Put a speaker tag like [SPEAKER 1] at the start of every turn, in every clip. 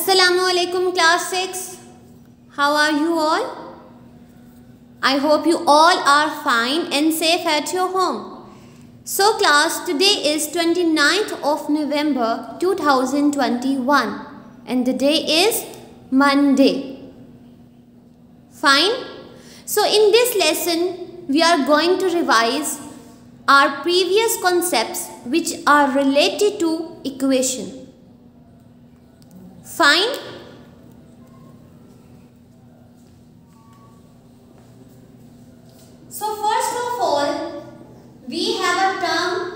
[SPEAKER 1] Assalamualaikum class 6. How are you all? I hope you all are fine and safe at your home. So class, today is 29th of November 2021 and the day is Monday. Fine. So in this lesson, we are going to revise our previous concepts which are related to equation. Fine. So first of all, we have a term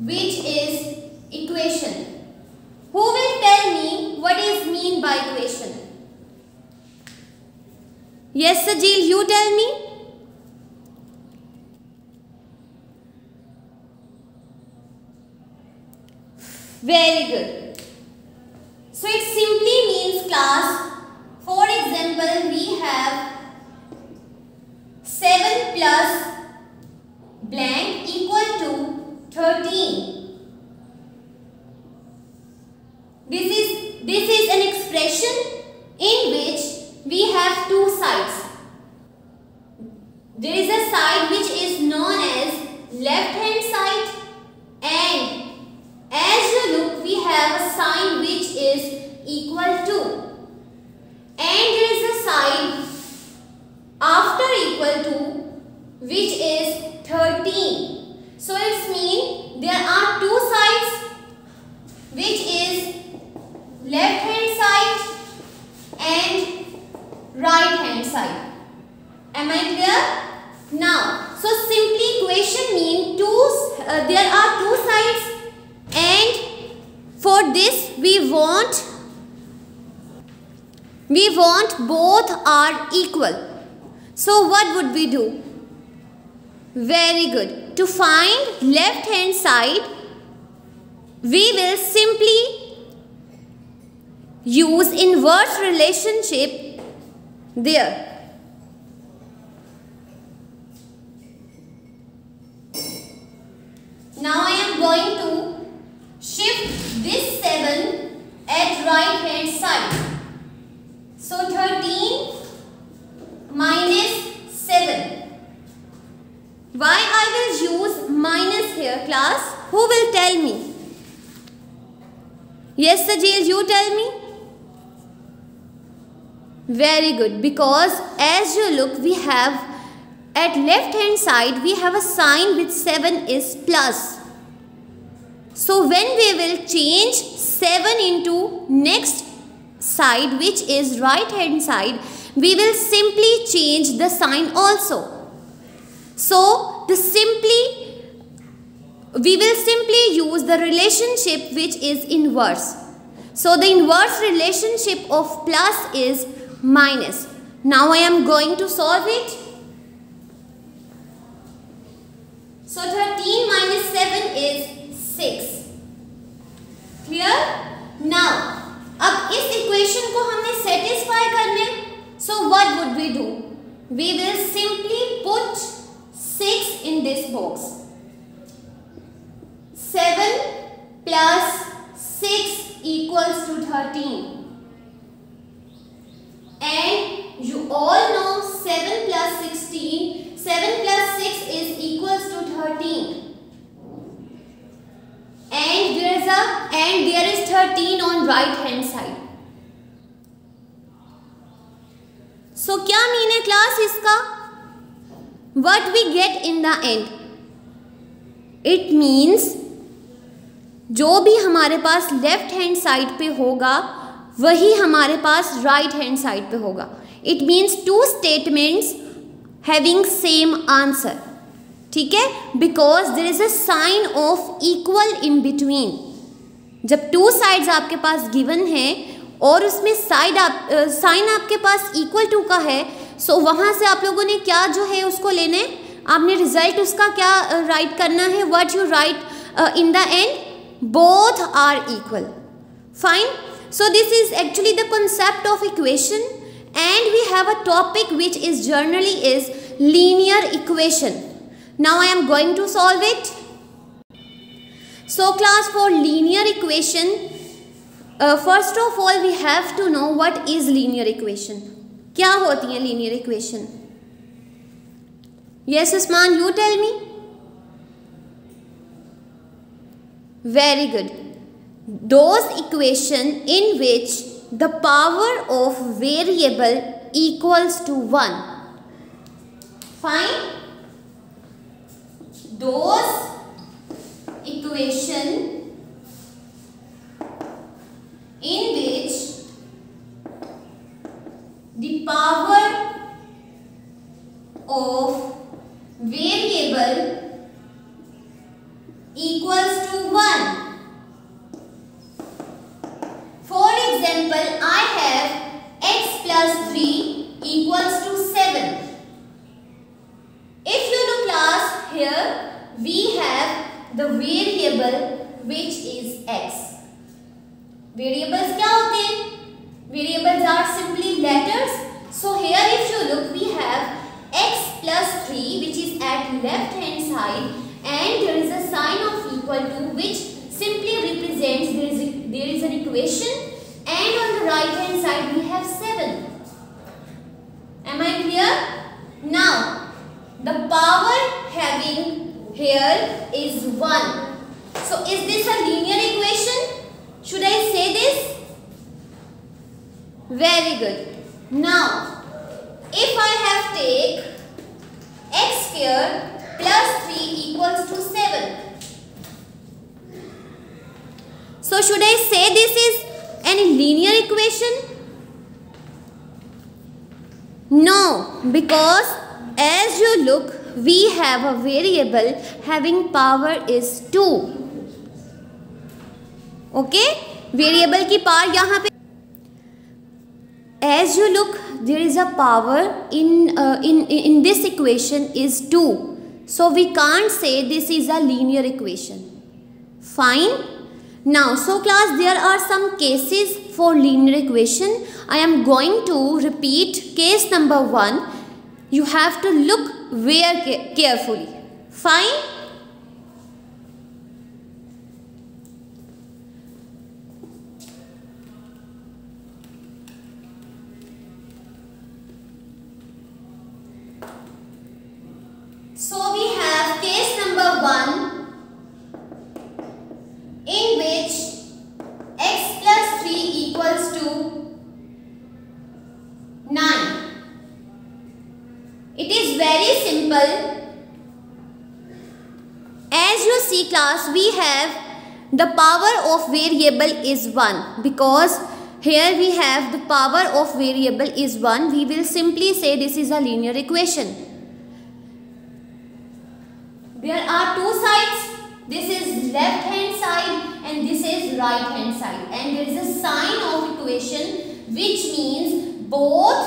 [SPEAKER 1] which is equation. Who will tell me what is mean by equation? Yes, Sajil, you tell me. Very good. So it simply means class, for example, we have 7 plus blank equal to 13. This is an expression in which we have two sides. There is a side which is known as left hand side, and as you look, we have a sign which is equal to, and there is a side after equal to which is 13. So it means there are two sides which is left hand side and right hand side. Am I clear? Now, so simply equation means there are two sides, and for this we want both are equal. So what would we do? Very good. To find left hand side, we will simply use inverse relationship there. Now I am going to shift this 7 at right hand side. So 13 minus 7. Why I will use minus here, class? Who will tell me? Yes, Sajil, you tell me. Very good. Because as you look, we have at left hand side, we have a sign with 7 is plus. So when we will change 7 into next side which is right hand side, we will simply change the sign also. So we will simply use the relationship which is inverse. So the inverse relationship of plus is minus. Now I am going to solve it. So 13 minus 7 is 6. Clear? Now, अब इस equation को हमने satisfy करने, so what would we do? We will simply put 6 in this box. 7 plus 6 equals to 13. And you all know 7 plus 16, 7 plus 6 is equals to 13. And there is 13 on right hand side. So क्या mean है class इसका? What we get in the end? It means जो भी हमारे पास left hand side पे होगा वही हमारे पास राइट हैंड साइड पे होगा. It means two statements having same answer. ठीक है? Because there is a sign of equal in between. जब टू साइड्स आपके पास गिवन है और उसमें साइन आपके पास इक्वल टू का है, सो वहाँ से आप लोगों ने क्या जो है उसको लेना है, आपने रिजल्ट उसका क्या राइट करना है, what you write in the end, both are equal. Fine. So this is actually the concept of equation, and we have a topic which is generally is linear equation. Now I am going to solve it. So class, for linear equation first of all we have to know what is linear equation. क्या होती है linear equation? Yes Usman, you tell me. Very good. Those equation in which the power of variable equals to 1. Fine. Those equation in which the power of variable equals to 1. For example, I have x plus 3 equals to 7. If you look class, here we have the variable which is x. Variables क्या होते हैं? Variables are simply letters. So here if you look, we have x plus 3 which is at left hand side, and there is a sign of equal to which simply represents there is an equation, and on the right hand side we have 7. Am I clear? Now the power having here is 1. So is this a linear equation? Should I say this? Very good. Now if I have take x square plus 3 equals to 7. So should I say this is any linear equation? No, because as you look, we have a variable having power is 2. Okay, variable की power यहाँ पे, as you look, there is a power in this equation is 2. So we can't say this is a linear equation. Fine. Now, so class, there are some cases for linear equation. I am going to repeat case number 1. You have to look very carefully. Fine. So we have case number 1 in which x plus 3 equals to 9. It is very simple. As you see class, we have the power of variable is 1, because here we have the power of variable is 1. We will simply say this is a linear equation. There are two sides. This is left hand side and this is right hand side, and there is a sign of equation which means both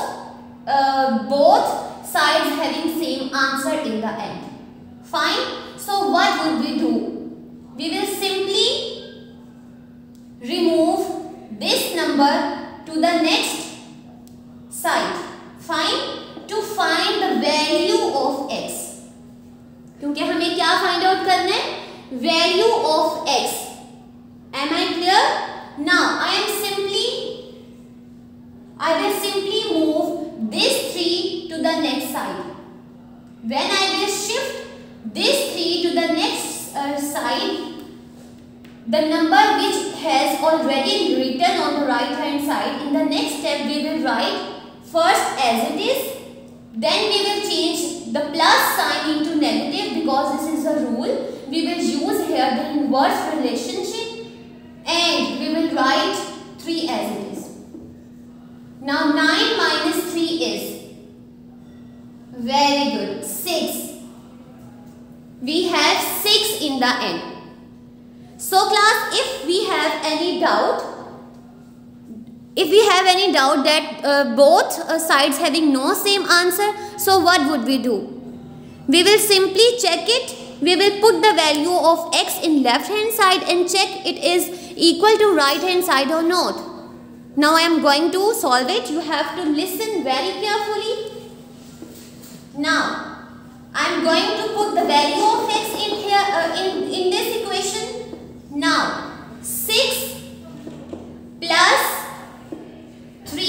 [SPEAKER 1] sides having same answer in the end. Fine. So what would we do? We will simply remove this number to the next side. Fine. To find the value of x. क्योंकि हमें क्या find out करना है? Value of x. Am I clear? Now I will simply move this 3 to the next side. When I will shift this 3 to the next side, the number which has already written on the right hand side, in the next step we will write first as it is, then we will change the plus sign into negative, because this is a rule. We will use here the inverse relationship, and we will write 3 as it is. Now 9 minus 3 is, very good, 6. We have 6 in the end. So class, if we have any doubt that both sides having no same answer, so what would we do? We will simply check it. We will put the value of x in left hand side and check it is equal to right hand side or not. Now I am going to solve it. You have to listen very carefully. Now I am going to put the value of x in here in this equation. Now 6 plus 3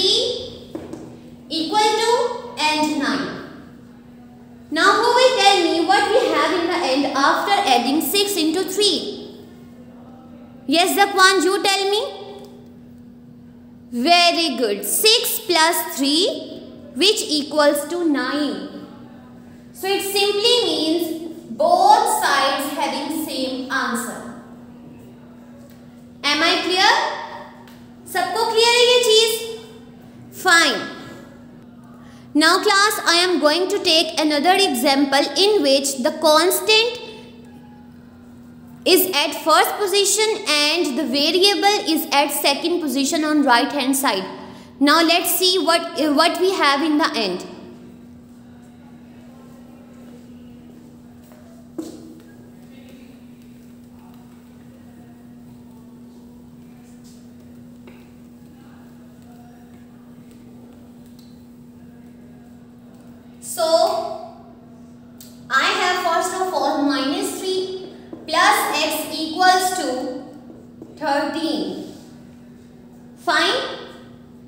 [SPEAKER 1] equal to and 9. Now who will tell me what we have in the end after adding 6 into 3? Yes, Zakwan, you tell me. Very good. 6 plus 3 which equals to 9. So it simply means both sides having same answer. Am I clear? सबको clear है ये चीज? Fine. Now class, I am going to take another example in which the constant is at first position and the variable is at second position on right hand side. Now let's see what we have in the end. So, I have first of all minus 3 plus x equals to 13. Fine.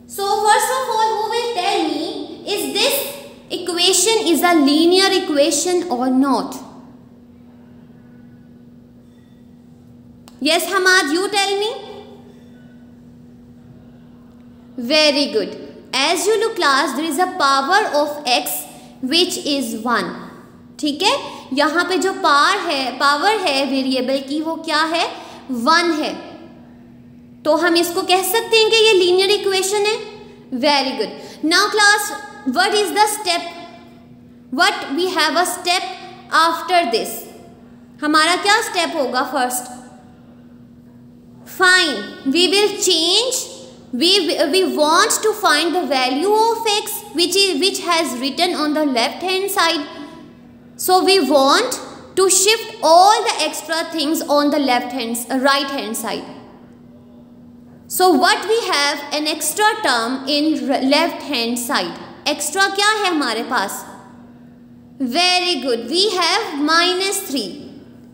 [SPEAKER 1] So, first of all, who will tell me is this equation is a linear equation or not? Yes, Hamad, you tell me. Very good. As you look class, there is a power of x which is 1. ठीक है, यहाँ पे जो power है variable की वो क्या है? 1 है. तो हम इसको कह सकते हैं कि ये लीनियर इक्वेशन है. Very good. Now class, what is the step? What we have a step after this? हमारा क्या स्टेप होगा first? Fine, we will change. We want to find the value of x which has written on the left hand side. So we want to shift all the extra things on the right hand side. So what we have an extra term in left hand side. Extra क्या है हमारे पास? Very good. We have minus 3.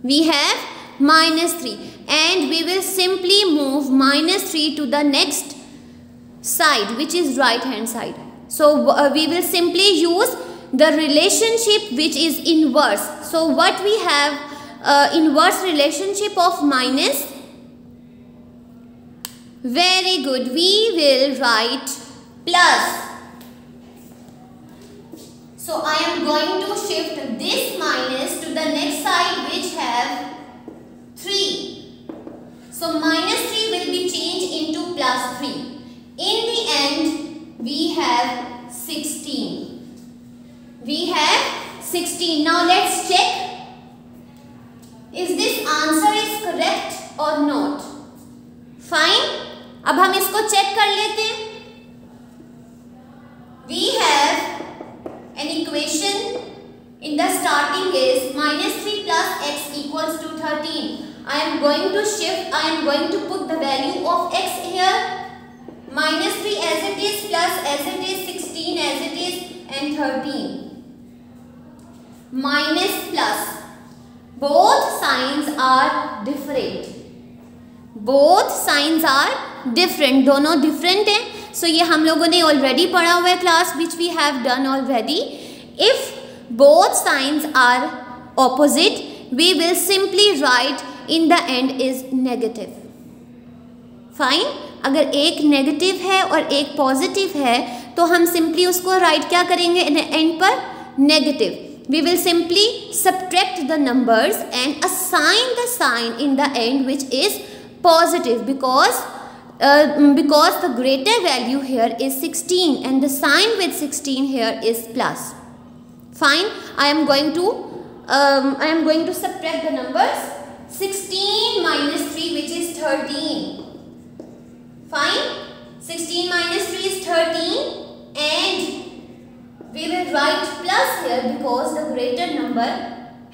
[SPEAKER 1] We have minus 3 and we will simply move minus 3 to the next side which is right hand side. So we will simply use the relationship which is inverse. So what we have inverse relationship of minus. Very good. We will write plus. So I am going to shift this minus to the next side which have 3. So minus 3 will be changed into plus 3. In the end, we have 16. We have 16. Now let's check. Is this answer is correct or not? Fine. अब हम इसको check कर लेते हैं. We have an equation in the starting is minus 3 plus x equals to 13. I am going to shift. I am going to put the value of x here. Minus 3 as it is, plus as it is, 16 as it is, and 13. Minus plus. Both signs are different. Both signs are different. दोनों different हैं. So ये हम लोगों ने already पढ़ा हुआ है class which we have done already. If both signs are opposite, we will simply write in the end is negative. Fine. अगर एक नेगेटिव है और एक पॉजिटिव है तो हम सिंपली उसको राइट क्या करेंगे एंड पर? Negative. We will simply subtract the numbers and assign the sign in the end which is positive because the greater value here is 16 and the sign with 16 here is plus. Fine. I am going to subtract the numbers. 16 minus 3 which is 13. Fine. 16 minus 3 is 13 and we will write plus here because the greater number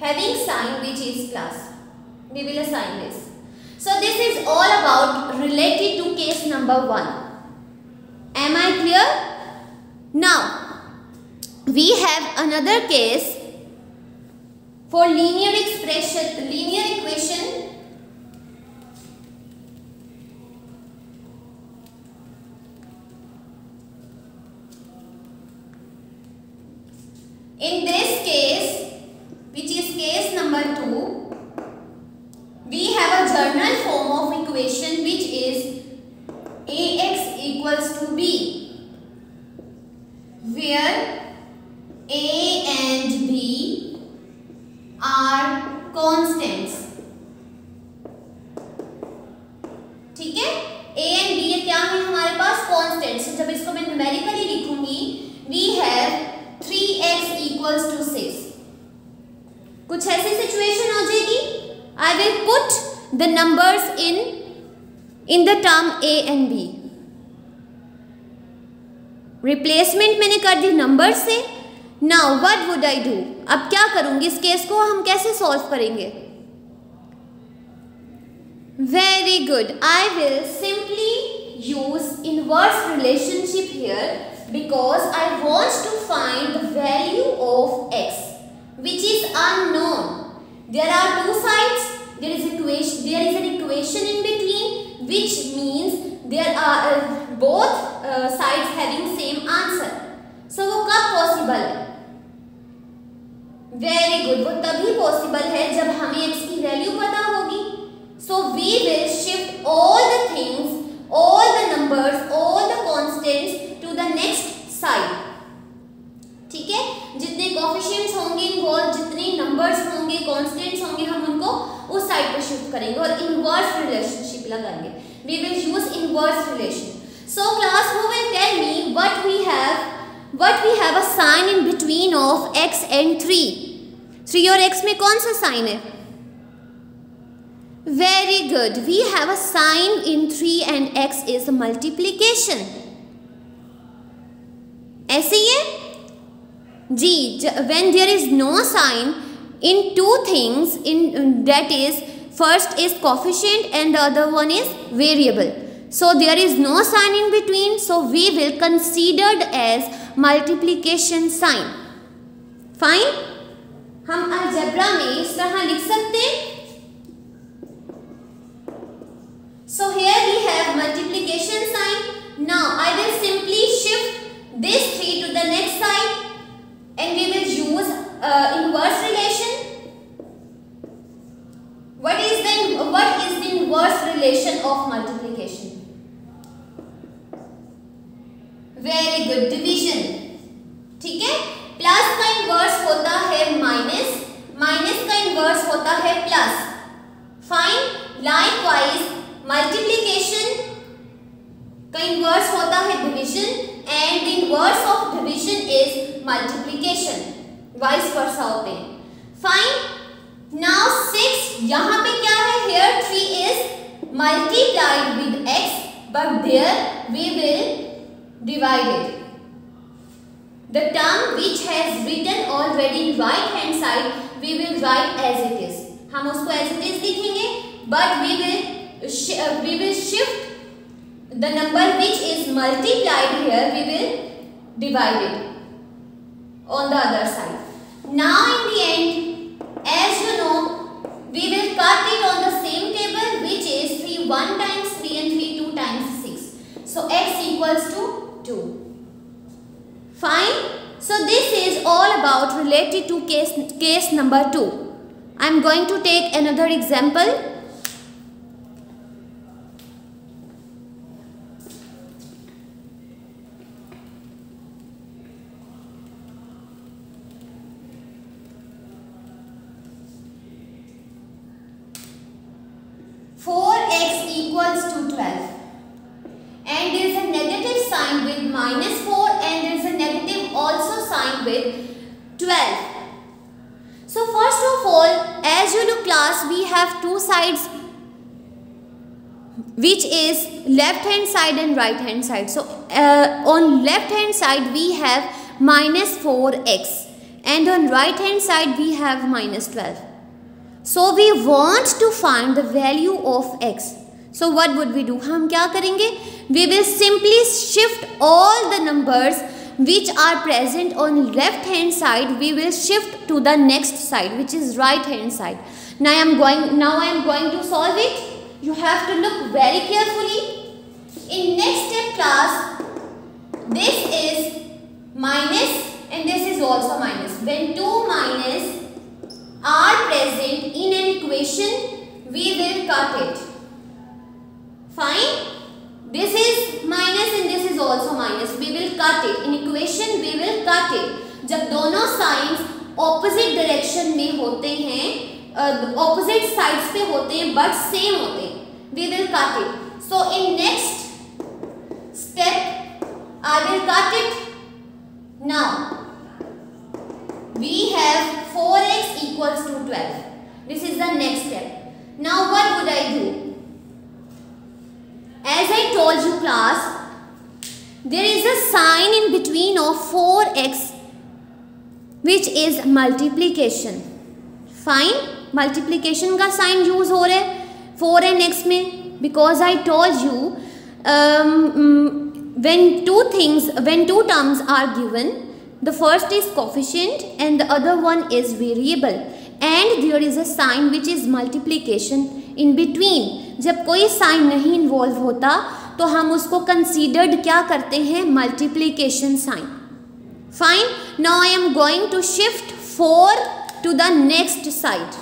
[SPEAKER 1] having sign which is plus. We will assign this. So this is all about related to case number 1. Am I clear? Now we have another case for linear equation In this case, which is case number 2, we have a general form of equation which is ax equals to b, where a and b are constants. ठीक है, a and b क्या है हमारे पास? constants. So, जब इसको मैं numerically लिखूंगी, we have 3x equals to 6. कुछ ऐसी सिचुएशन हो जाएगी, I will put the numbers in the term a and b. Replacement मैंने कर दी नंबर से. Now what would I do? अब क्या करूंगी? इस केस को हम कैसे सॉल्व करेंगे? Very good. I will simply use inverse relationship here because I want to find the value of x which is unknown. There are two sides. There is an equation in between, which means there are both sides having same answer. So वो कब possible है? Very good. वो तभी possible है जब हमें x की value पता होगी. So we will shift all the things, all the numbers, all the constants to the next side. ठीक है, जितने कोफिशिएंट्स होंगे इन्वॉल्व, जितने नंबर्स होंगे, कांस्टेंट्स होंगे, हम उनको उस साइड पे शिफ्ट करेंगे और इनवर्स रिलेशनशिप लगाएंगे. We will use inverse relation. So class, who will tell me what we have a sign in between of x and 3. 3 और x में कौन सा साइन है? Very good. We have a sign in 3 and x is multiplication. ऐसे ही है जी. When there is no sign in two things, that is, first is coefficient and the other one is variable. So there is no sign in between. So we will consider as multiplication sign. Fine. हम algebra में इस तरह लिख सकते हैं. So here we have multiplication sign. Now I will simply shift this 3 to the next side and we will use inverse relation. What is the inverse relation of multiplication? Very good. Division. ठीक है, plus का inverse होता है minus, minus का inverse होता है plus. Fine. Likewise multiplication का inverse होता है division and the inverse of division is multiplication. Vice versa होते हैं. Fine. Now 6 यहाँ पे क्या है? Here 3 is multiplied with x, but there we will divide it. The term which has written already in right hand side we will write as it is. हम उसको as it is लिखेंगे, but we will shift the number which is multiplied here, we will divide it on the other side. Now in the end, as you know, we will cut it on the same table, which is 3 1 times 3 and 3 2 times 6. So x equals to 2. Fine. So this is all about related to case number 2. I am going to take another example. Equals to 12 and there is a negative sign with minus 4 and there is a negative also sign with 12. So first of all, as you know class, we have two sides, which is left hand side and right hand side. So on left hand side we have minus 4x and on right hand side we have minus 12. So we want to find the value of x. So what would we do? हम क्या करेंगे? We will simply shift all the numbers which are present on left hand side. We will shift to the next side, which is right hand side. Now I am going to solve it. You have to look very carefully. In next step class, this is minus and this is also minus. When two minus are present in an equation, we will cut it. Fine. This is minus and this is also minus. We will cut it. In equation we will cut it. जब दोनों science opposite direction में होते हैं, opposite sides पे होते हैं but same होते हैं, we will cut it. So in next step I will cut it. Now we have 4x equals to 12. This is the next step. Now what would I do? As I told you class, there is a sign in between of 4x which is multiplication. Fine, multiplication का sign use हो रहा है 4 and x में, because I told you when two terms are given, the first is coefficient and the other one is variable, and there is a sign which is multiplication in between. जब कोई sign नहीं involve होता तो हम उसको considered क्या करते हैं, multiplication sign. Fine. Now I am going to shift 4 to the next side.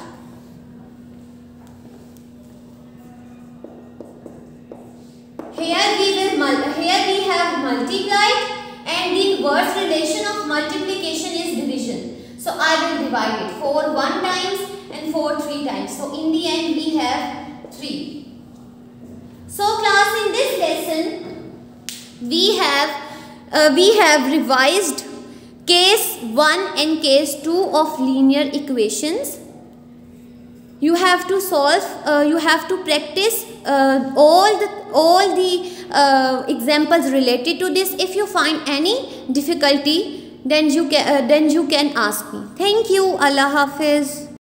[SPEAKER 1] Here we have multiplied, and the inverse relation of multiplication is division. So I will divide it. 4 1 times and 4 3 times. So in the end we have 3. So class, in this lesson we have revised case 1 and case 2 of linear equations. You have to solve, you have to practice all the examples related to this. If you find any difficulty, then you can ask me. Thank you. Allah Hafiz.